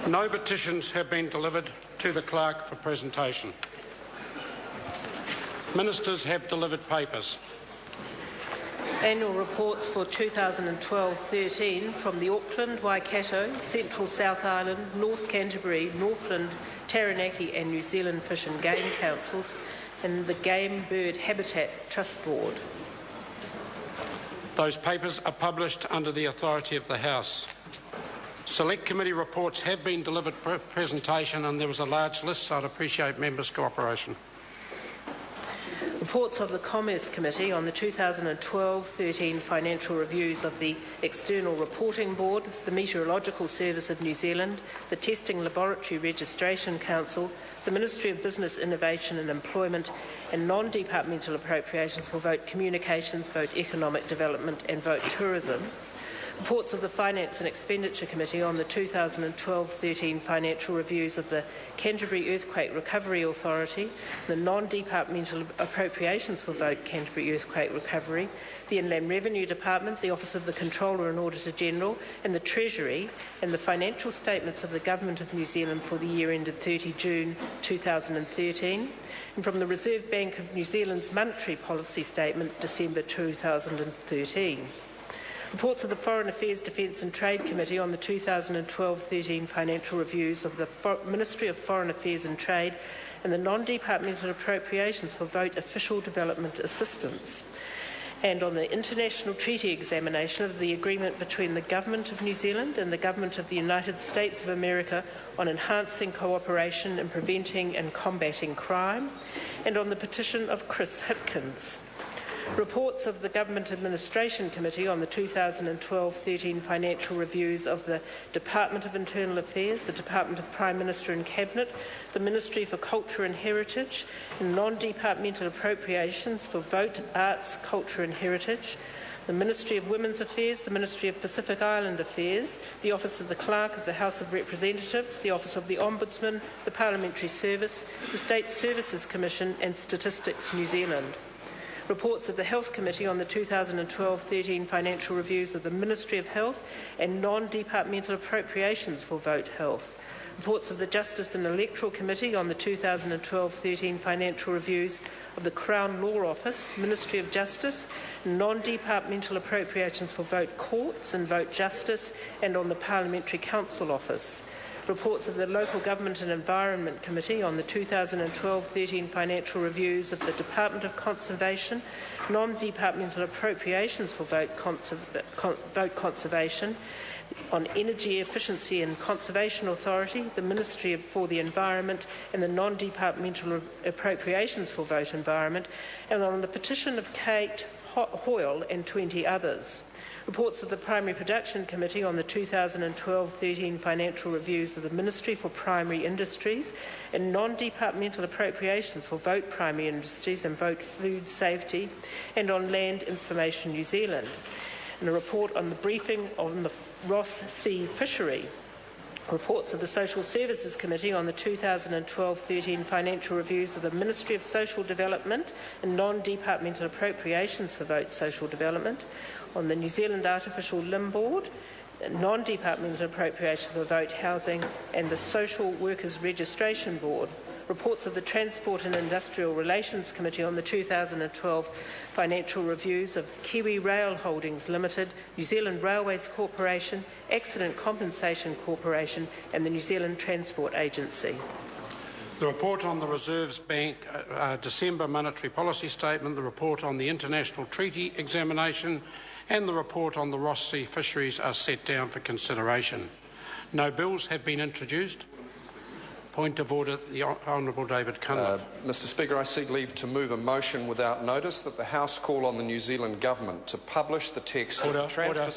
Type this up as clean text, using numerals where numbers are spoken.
No petitions have been delivered to the Clerk for presentation. Ministers have delivered papers. Annual reports for 2012-13 from the Auckland, Waikato, Central South Island, North Canterbury, Northland, Taranaki and New Zealand Fish and Game Councils and the Game Bird Habitat Trust Board. Those papers are published under the authority of the House. Select committee reports have been delivered for presentation and there was a large list, so I'd appreciate members' cooperation. Reports of the Commerce Committee on the 2012-13 financial reviews of the External Reporting Board, the Meteorological Service of New Zealand, the Testing Laboratory Registration Council, the Ministry of Business, Innovation and Employment, and non-departmental appropriations for Vote Communications, Vote Economic Development and Vote Tourism. Reports of the Finance and Expenditure Committee on the 2012-13 financial reviews of the Canterbury Earthquake Recovery Authority, the non-departmental appropriations for Vote Canterbury Earthquake Recovery, the Inland Revenue Department, the Office of the Controller and Auditor General and the Treasury, and the financial statements of the Government of New Zealand for the year ended 30 June 2013, and from the Reserve Bank of New Zealand's Monetary Policy Statement, December 2013. Reports of the Foreign Affairs, Defence and Trade Committee on the 2012-13 financial reviews of the Ministry of Foreign Affairs and Trade and the non-departmental appropriations for Vote Official Development Assistance, and on the international treaty examination of the agreement between the Government of New Zealand and the Government of the United States of America on enhancing cooperation in preventing and combating crime, and on the petition of Chris Hipkins. Reports of the Government Administration Committee on the 2012-13 financial reviews of the Department of Internal Affairs, the Department of Prime Minister and Cabinet, the Ministry for Culture and Heritage, and non-departmental appropriations for Vote, Arts, Culture and Heritage, the Ministry of Women's Affairs, the Ministry of Pacific Island Affairs, the Office of the Clerk of the House of Representatives, the Office of the Ombudsman, the Parliamentary Service, the State Services Commission and Statistics New Zealand. Reports of the Health Committee on the 2012-13 financial reviews of the Ministry of Health and non-departmental appropriations for Vote Health. Reports of the Justice and Electoral Committee on the 2012-13 financial reviews of the Crown Law Office, Ministry of Justice, non-departmental appropriations for Vote Courts and Vote Justice, and on the Parliamentary Council Office. Reports of the Local Government and Environment Committee on the 2012-13 financial reviews of the Department of Conservation, non-departmental appropriations for Vote Conservation, on Energy Efficiency and Conservation Authority, the Ministry for the Environment and the non-departmental appropriations for Vote Environment, and on the petition of Kate Hoyle and 20 others. Reports of the Primary Production Committee on the 2012-13 financial reviews of the Ministry for Primary Industries and non-departmental appropriations for Vote Primary Industries and Vote Food Safety, and on Land Information New Zealand. And a report on the briefing on the Ross Sea fishery. Reports of the Social Services Committee on the 2012-13 financial reviews of the Ministry of Social Development and non-departmental appropriations for Vote Social Development, on the New Zealand Artificial Limb Board, non-departmental appropriations for Vote Housing, and the Social Workers Registration Board. Reports of the Transport and Industrial Relations Committee on the 2012 financial reviews of Kiwi Rail Holdings Limited, New Zealand Railways Corporation, Accident Compensation Corporation and the New Zealand Transport Agency. The report on the Reserve Bank December Monetary Policy Statement, the report on the International Treaty Examination and the report on the Ross Sea Fisheries are set down for consideration. No bills have been introduced. Point of order, the Honourable David Cunliffe. Mr Speaker, I seek leave to move a motion without notice that the House call on the New Zealand Government to publish the text of the